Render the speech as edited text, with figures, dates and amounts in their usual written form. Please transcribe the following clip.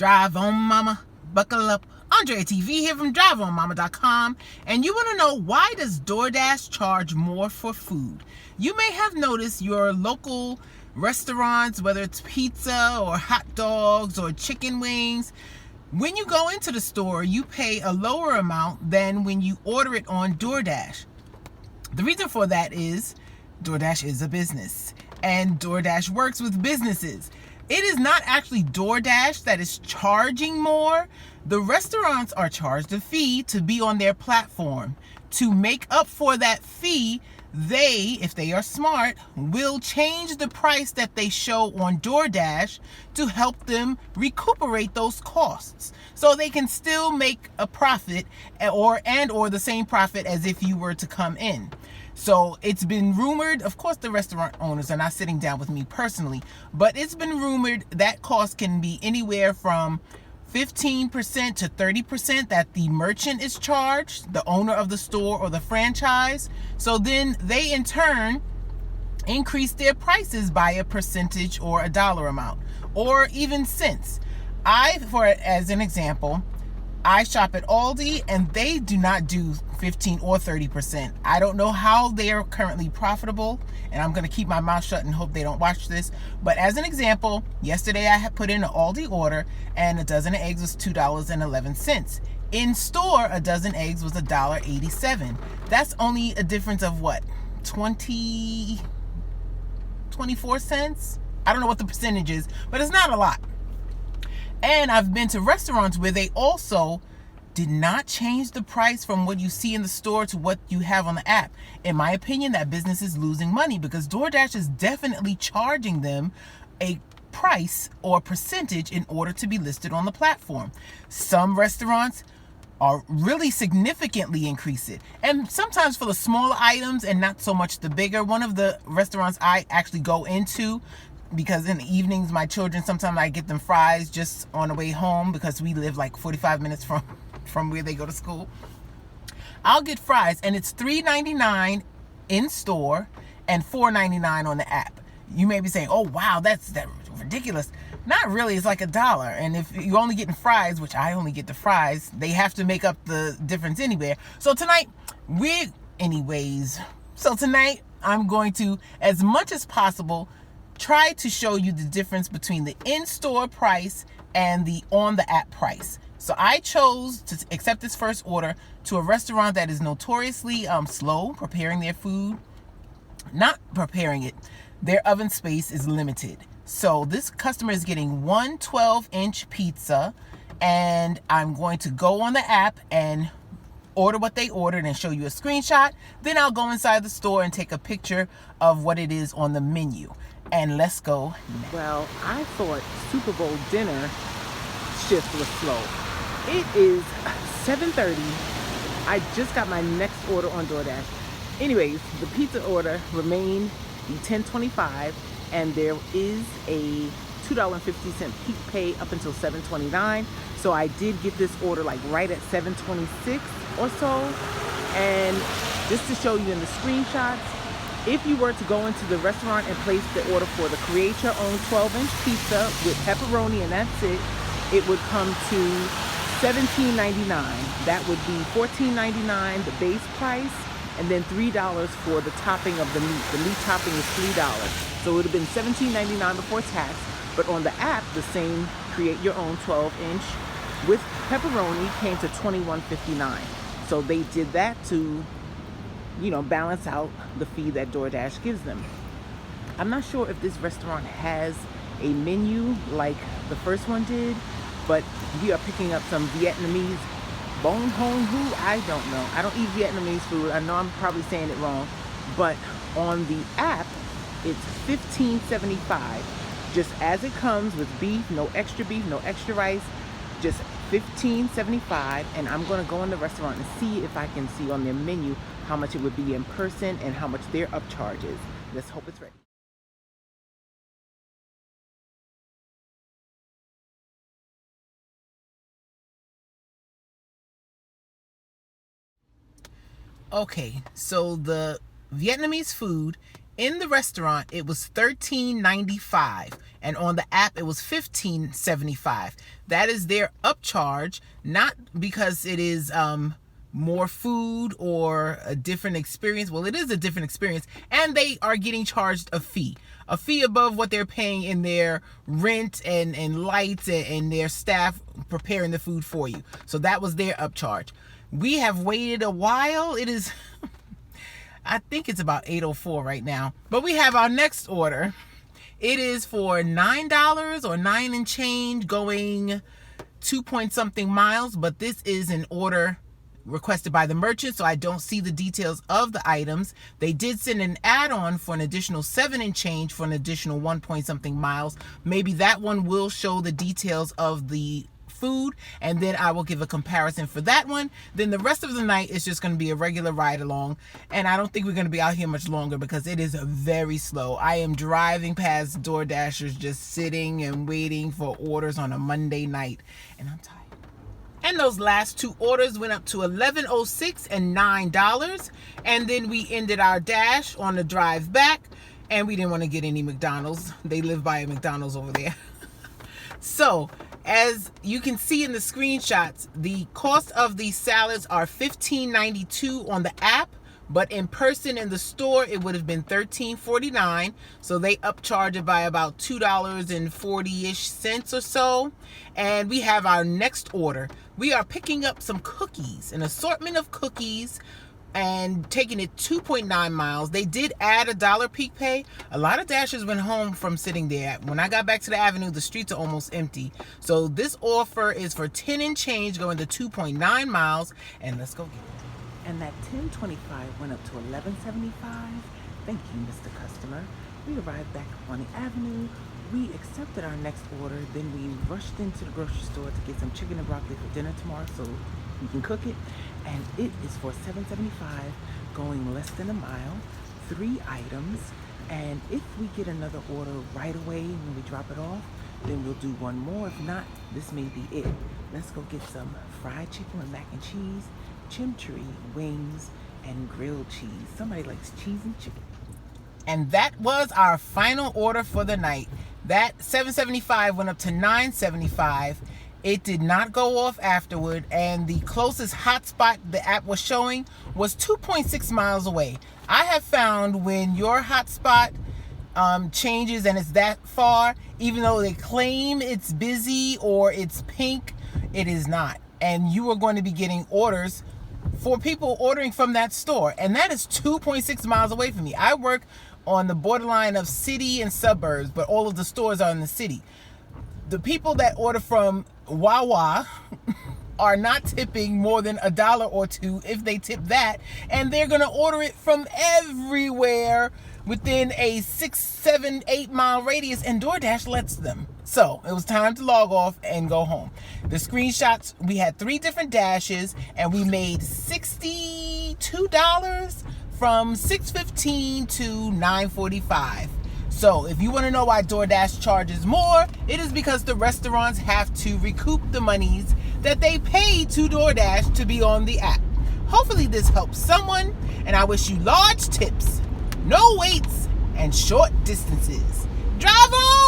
Drive on Mama, buckle up. Andrea TV here from driveonmama.com, and you want to know, why does Doordash charge more for food? You may have noticed your local restaurants, whether it's pizza or hot dogs or chicken wings, when you go into the store, you pay a lower amount than when you order it on Doordash. The reason for that is Doordash is a business, and Doordash works with businesses. It is not actually Doordash that is charging more. The restaurants are charged a fee to be on their platform. To make up for that fee, they, if they are smart, will change the price that they show on Doordash to help them recuperate those costs, so they can still make a profit or the same profit as if you were to come in. So it's been rumored, of course the restaurant owners are not sitting down with me personally, but it's been rumored that cost can be anywhere from 15% to 30% that the merchant is charged, the owner of the store or the franchise. So then they in turn increase their prices by a percentage or a dollar amount or even cents. As an example, I shop at Aldi and they do not do 15 or 30%. I don't know how they are currently profitable, and I'm going to keep my mouth shut and hope they don't watch this. But as an example, yesterday I had put in an Aldi order and a dozen of eggs was $2.11. In store, a dozen eggs was $1.87. That's only a difference of what? 24 cents? I don't know what the percentage is, but it's not a lot. And I've been to restaurants where they also did not change the price from what you see in the store to what you have on the app. In my opinion, that business is losing money because Doordash is definitely charging them a price or percentage in order to be listed on the platform. Some restaurants are really significantly increase it, and sometimes for the smaller items and not so much the bigger. One of the restaurants I actually go into, because in the evenings my children, sometimes I get them fries just on the way home because we live like 45 minutes from where they go to school. I'll get fries and it's $3.99 in store and $4.99 on the app. You may be saying, oh wow, that's ridiculous. Not really, it's like $1. And if you're only getting fries, which I only get the fries, they have to make up the difference anywhere. So tonight I'm going to, as much as possible, try to show you the difference between the in-store price and the on-the-app price. So I chose to accept this first order to a restaurant that is notoriously slow preparing their food. Not preparing it. Their oven space is limited. So this customer is getting one 12-inch pizza, and I'm going to go on the app and order what they ordered and show you a screenshot. Then I'll go inside the store and take a picture of what it is on the menu. And let's go now. Well, I thought Super Bowl dinner shift was slow. It is 7:30. I just got my next order on Doordash. Anyways, the pizza order remained the $10.25, and there is a $2.50 peak pay up until $7.29. So I did get this order like right at $7.26 or so. And just to show you in the screenshots, if you were to go into the restaurant and place the order for the create your own 12-inch pizza with pepperoni and that's it would come to $17.99. That would be $14.99 the base price, and then $3 for the topping of the meat. The meat topping is $3. So it would have been $17.99 before tax, but on the app, the same create your own 12-inch with pepperoni came to $21.59. So they did that to, balance out the fee that Doordash gives them. I'm not sure if this restaurant has a menu like the first one did, but we are picking up some Vietnamese bong hong hu. I don't know. I don't eat Vietnamese food. I know I'm probably saying it wrong, but on the app, it's $15.75, just as it comes with beef, no extra rice, just $15.75. And I'm going to go in the restaurant and see if I can see on their menu how much it would be in person and how much their upcharge is. Let's hope it's ready. Okay, so the Vietnamese food In the restaurant, it was $13.95, and on the app, it was $15.75. That is their upcharge, not because it is more food or a different experience. Well, it is a different experience, and they are getting charged a fee above what they're paying in their rent and lights and their staff preparing the food for you. So that was their upcharge. We have waited a while. It is, I think it's about 8:04 right now, but we have our next order. It is for $9 or 9 and change, going 2-point-something miles, but this is an order requested by the merchant, so I don't see the details of the items. They did send an add-on for an additional 7 and change for an additional 1-point-something miles. Maybe that one will show the details of the food, and then I will give a comparison for that one. Then the rest of the night is just going to be a regular ride along, and I don't think we're going to be out here much longer because it is very slow. I am driving past DoorDashers just sitting and waiting for orders on a Monday night, and I'm tired. And those last two orders went up to $11.06 and $9. And then we ended our dash on the drive back, and we didn't want to get any McDonald's. They live by a McDonald's over there. So, as you can see in the screenshots, the cost of these salads are $15.92 on the app, but in person in the store, it would have been $13.49. So they upcharge it by about $2.40-ish or so. And we have our next order. We are picking up some cookies, an assortment of cookies, and taking it 2.9 miles. They did add $1 peak pay. A lot of Dashers went home from sitting there. When I got back to the avenue, the streets are almost empty. So this offer is for 10 and change, going to 2.9 miles. And let's go get it. And that $10.25 went up to $11.75. Thank you, Mr. Customer. We arrived back on the avenue. We accepted our next order. Then we rushed into the grocery store to get some chicken and broccoli for dinner tomorrow so we can cook it. And it is for $7.75, going less than a mile, 3 items. And if we get another order right away when we drop it off, then we'll do one more. If not, this may be it. Let's go get some fried chicken with mac and cheese, chimichurri, wings, and grilled cheese. Somebody likes cheese and chicken. And that was our final order for the night. That $7.75 went up to $9.75. It did not go off afterward, and the closest hotspot the app was showing was 2.6 miles away. I have found when your hotspot changes and it's that far, even though they claim it's busy or it's pink, it is not. And you are going to be getting orders for people ordering from that store, and that is 2.6 miles away from me. I work on the borderline of city and suburbs, but all of the stores are in the city. The people that order from Wawa are not tipping more than $1 or $2 if they tip that, and they're going to order it from everywhere within a 6, 7, 8 mile radius, and DoorDash lets them. So it was time to log off and go home. The screenshots, we had 3 different dashes, and we made $62 from $6.15 to $9.45. So if you want to know why DoorDash charges more, it is because the restaurants have to recoup the monies that they pay to DoorDash to be on the app. Hopefully this helps someone, and I wish you large tips, no waits, and short distances. Drive on!